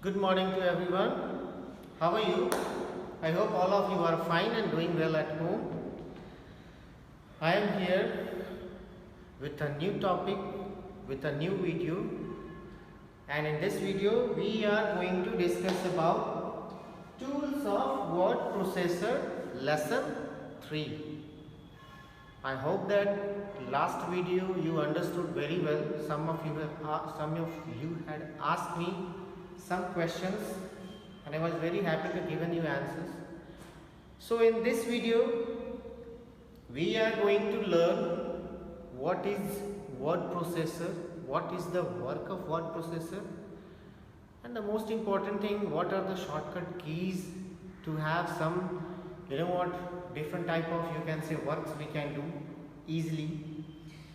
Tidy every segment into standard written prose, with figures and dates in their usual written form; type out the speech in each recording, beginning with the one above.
Good morning to everyone. How are you? I hope all of you are fine and doing well at home. I am here with a new topic, with a new video, and in this video we are going to discuss about tools of word processor lesson 3. I hope that last video you understood very well. Some of you had asked me some questions and I was very happy to give you answers. So in this video we are going to learn what is word processor, what is the work of word processor, and the most important thing, what are the shortcut keys to have some different type of works we can do easily.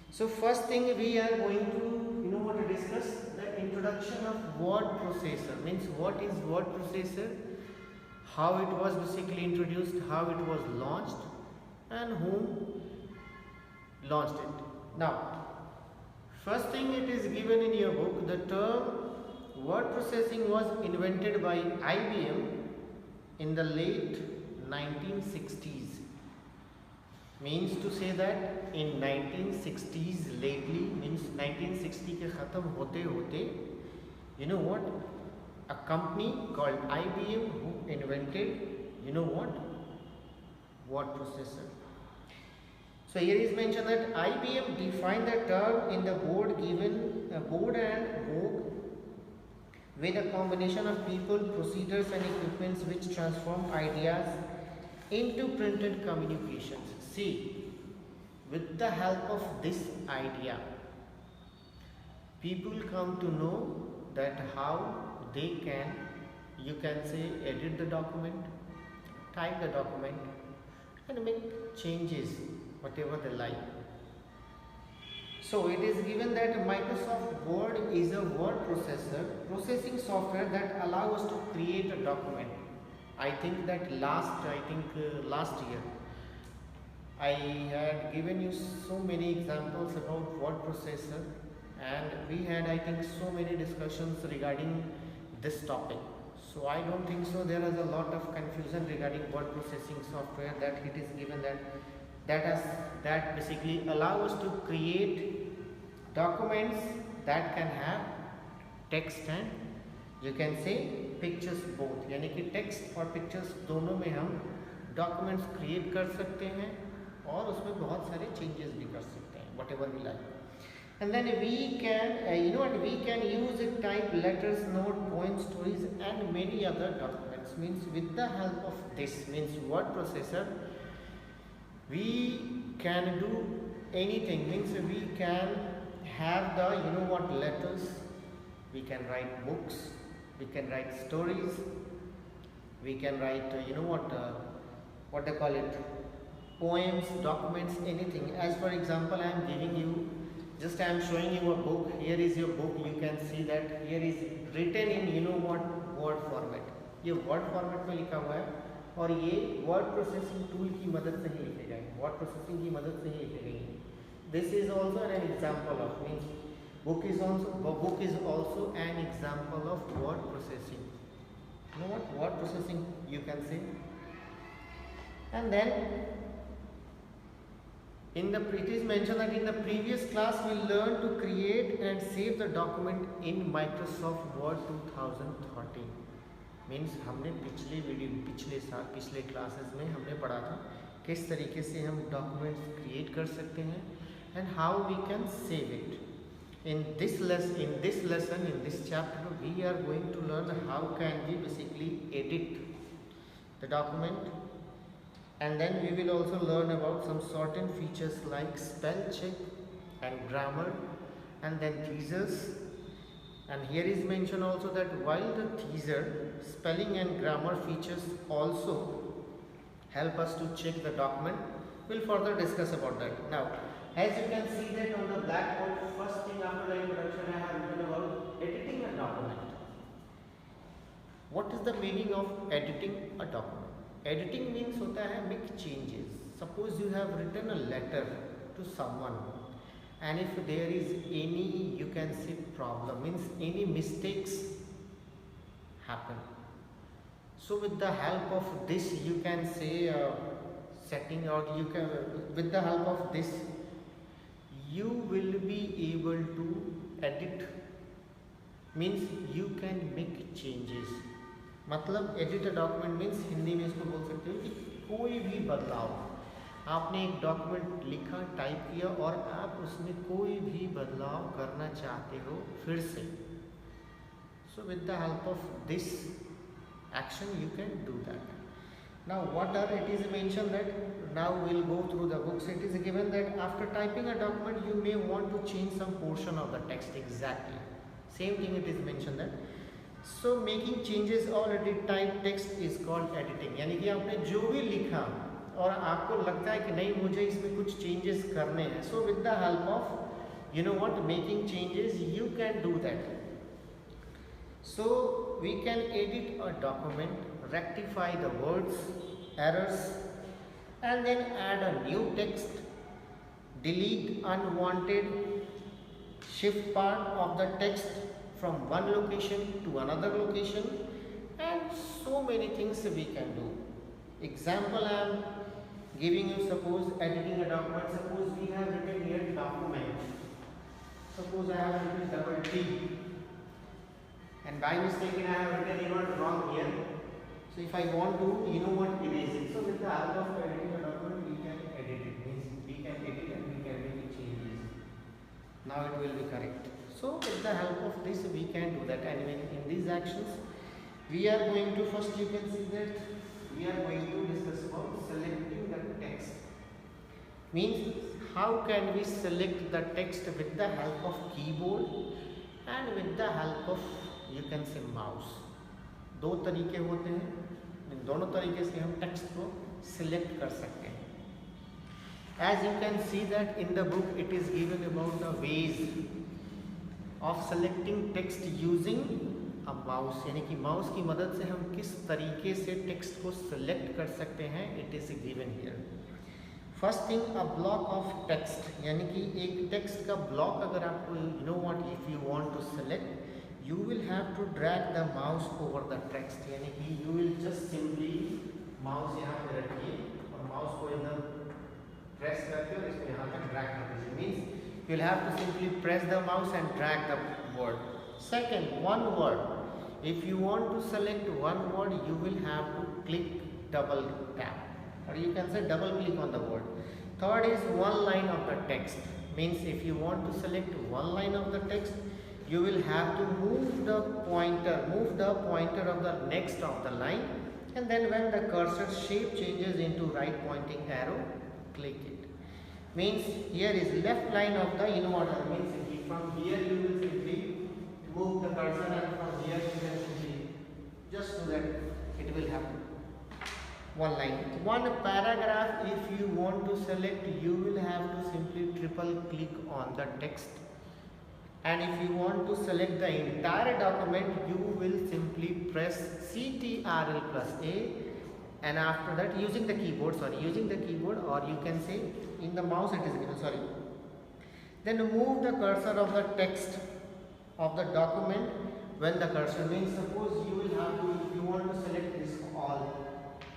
So first thing we are going to discuss the introduction of word processor. Means what is word processor, how it was basically introduced, how it was launched, and whom launched it. Now first thing, it is given in your book, the term word processing was invented by IBM in the late 1960s. Means to say that in 1960s, lately, means 1960 ke khatam hote hote, a company called IBM who invented word processor. So here is mentioned that IBM defined the term in the board and Vogue with a combination of people, procedures and equipments which transform ideas into printed communications. See, with the help of this idea, people come to know that how they can, edit the document, type the document and make changes whatever they like. So it is given that Microsoft Word is a word processing software that allows us to create a document. I think that last year I had given you so many examples about word processor, and we had so many discussions regarding this topic. So I don't think so there is a lot of confusion regarding word processing software, that it is given that basically allow us to create documents that can have text and pictures both. यानी कि text और pictures दोनों में हम documents create कर सकते हैं और उसमें बहुत सारे changes भी कर सकते हैं, whatever we like. And then we can we can use it, type letters, note, poems, stories and many other documents. Means with the help of this word processor, we can do anything. Means we can have the letters, we can write books, we can write stories, we can write what they call it, poems, documents, anything. As for example, I am giving you, I am showing you a book. Here is your book. You can see that here is written in word format. ये word format में लिखा हुआ है और ये word processing tool की मदद से ही लिखे गए, word processing की मदद से ही लिखे गए हैं. This is also an example of, means book is also an example of word processing. Word processing you can say. And then it is mentioned that in the previous class we learned to create and save the document in Microsoft Word 2013. Means हमने पिछले classes में हमने पढ़ा था किस तरीके से हम डॉक्यूमेंट्स क्रिएट कर सकते हैं and how we can save it. In this lesson, in this chapter, we are going to learn how can we basically edit the document, and then we will also learn about some certain features like spell check and grammar, and then teasers. And here is mentioned also that while the teaser, spelling and grammar features also help us to check the document, we'll further discuss about that. Now, as you can see that on the blackboard, first thing after the introduction I have written about editing a document. What is the meaning of editing a document? Editing means होता है make changes. Suppose you have written a letter to someone, and if there is any problem, means any mistakes happen. So with the help of this you can say setting, or you can, with the help of this you will be able to edit, means you can make changes. मतलब edit a document means Hindi में इसको बोल सकते हो कि कोई भी बदलाव, आपने एक डॉक्यूमेंट लिखा, टाइप किया और आप उसमें कोई भी बदलाव करना चाहते हो फिर से, so with the help of this action you can do that. Now what are it is mentioned that, now we'll go through the books. It is given that after typing a document you may want to change some portion of the text. Exactly same thing it is mentioned that. So making changes already typed text is called editing. यानी कि आपने जो भी लिखा और आपको लगता है कि नहीं मुझे इसमें कुछ changes करने हैं, so with the help of you know what making changes you can do that. So we can edit a document, rectify the words, errors, and then add a new text, delete unwanted, shift part of the text from one location to another location, and so many things we can do. Example I am giving you, suppose editing a document, suppose we have written here document, suppose I have written double T and by mistake I have written wrong here. So if I want to erase it, so with the help of editing a document we can edit it, means we can edit and we can make changes. Now it will be correct. So with the help of this we can do that. And in these actions we are going to, first you can see that we are going to discuss about selecting the text. Means how can we select the text with the help of keyboard and with the help of you can say mouse. दो तरीके होते हैं, इन दोनों तरीके से हम text को select कर सकते हैं. As you can see that in the book it is given about the ways of selecting text using a mouse, यानी कि माउस की मदद से हम किस तरीके से टेक्स्ट को सिलेक्ट कर सकते हैं. It is given here. First thing, a block of text, यानी कि एक टेक्स्ट का ब्लॉक अगर आपको you know what if you want to select, you will have to drag the mouse over the text, यानी कि you will just simply mouse यहाँ पे रखिए और mouse को एकदम press करके और इसको यहाँ तक drag कर दीजिए. Means you will have to simply press the mouse and drag the word. Second, one word. If you want to select one word, you will have to click double tap, or you can say double click on the word. Third is one line of the text. Means if you want to select one line of the text, you will have to move the pointer of the next of the line, and then when the cursor shape changes into right pointing arrow, click it. Means here is left line of the inverter. Means from here you will simply move the cursor, and from here you can simply just do that. It will happen. One line. One paragraph, if you want to select, you will have to simply triple click on the text. And if you want to select the entire document, you will simply press Ctrl plus A, and after that using the keyboard, or you can say in the mouse it is given, then move the cursor of the text of the document when the cursor, means suppose you will have to, if you want to select this all,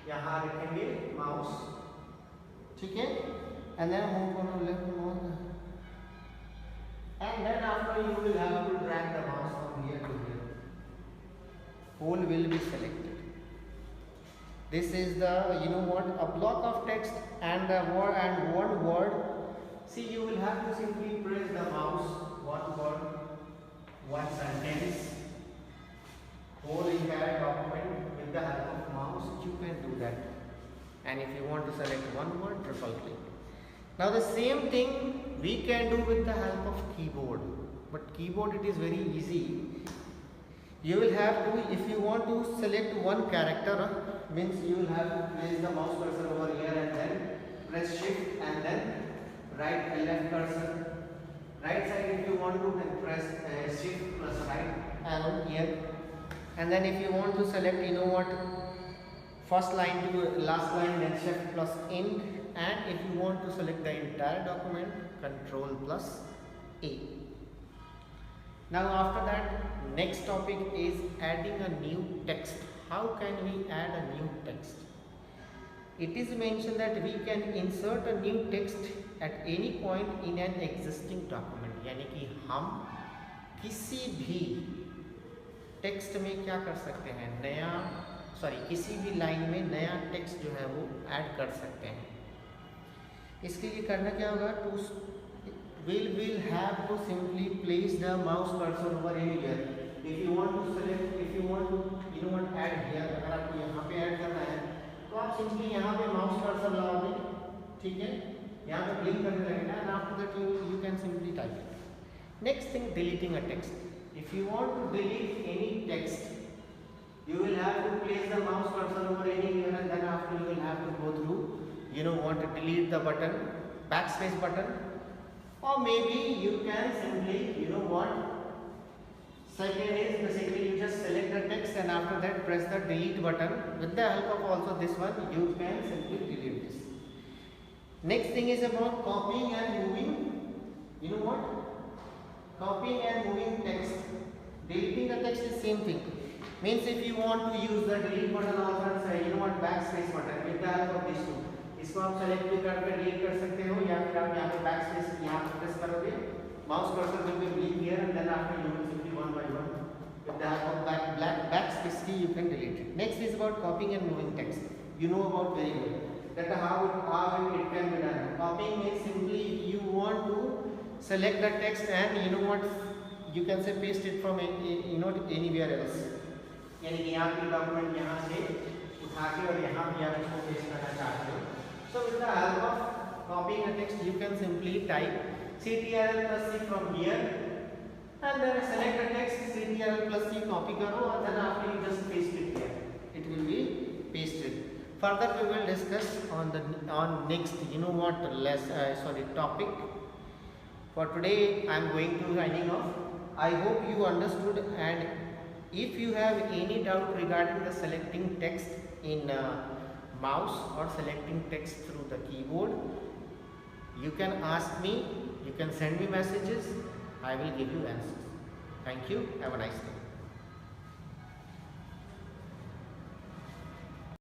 यहाँ रखेंगे mouse, ठीक है, and then move on to left mouse, and then after you will have to drag the mouse from here to here. Whole will be selected. This is the a block of text and the word and one word. See, you will have to simply press the mouse, one word, one sentence, whole entire document with the help of mouse. You can do that. And if you want to select one word, triple click. Now the same thing we can do with the help of keyboard, but keyboard it is very easy. You will have to, if you want to select one character, means you will have to place the mouse cursor over here and then press shift and then right and left cursor. Right side if you want to, then press shift plus right arrow here, and then if you want to select first line to last line, then shift plus end. And if you want to select the entire document, Control plus A. Now after that, next topic is adding a new text. How can we add a new text? It is mentioned that we can insert a new text at any point in an existing document. यानी कि हम किसी भी text में क्या कर सकते हैं, किसी भी लाइन में नया टेक्स्ट जो है वो ऐड कर सकते हैं. इसके लिए करना क्या होगा, we'll have to simply place the mouse cursor over anywhere. If you want to select, if you want to add here, अगर आपको यहाँ पे ऐड करना है तो आप सिंपली यहाँ पे माउस कर्सर लगाओगे, ठीक है, यहाँ पे ब्लिंक करने लगेगा, and after that you can simply type it. Next thing, deleting a text. If you want to delete any text, you will have to place the mouse cursor over anywhere, and then after you will have to go through, want to delete the button, backspace button, or maybe you can simply, second is basically you just select the text and after that press the delete button. With the help of also this one, you can simply delete this. Next thing is about copying and moving. Copying and moving text. Deleting the text is same thing. Means if you want to use the delete button also, backspace button, with the help of these two, इसको आप select भी करके delete कर सकते हो, या फिर आप यहाँ पे बैकस्पेस यहाँ पे प्रेस करोगे, mouse cursor will be blink here and then after you will simply one by one with the help of backspace key you can delete it. Next is about copying and moving text. You know about very well that how it can be done. Copying means simply you want to select the text and you can say paste it from anywhere else. यानी कि यहाँ की document यहाँ से उठा के और यहाँ भी आप इसको पेस्ट करना चाहते हो. So with the help of copying a text, you can simply type CTRL plus C from here, and then select the text, CTRL plus C, copy karo, and then after you just paste it here. It will be pasted. Further, we will discuss on next topic. For today, I am going to signing off. I hope you understood, and if you have any doubt regarding the selecting text in mouse or selecting text through the keyboard, you can ask me, you can send me messages, I will give you answers. Thank you, have a nice day.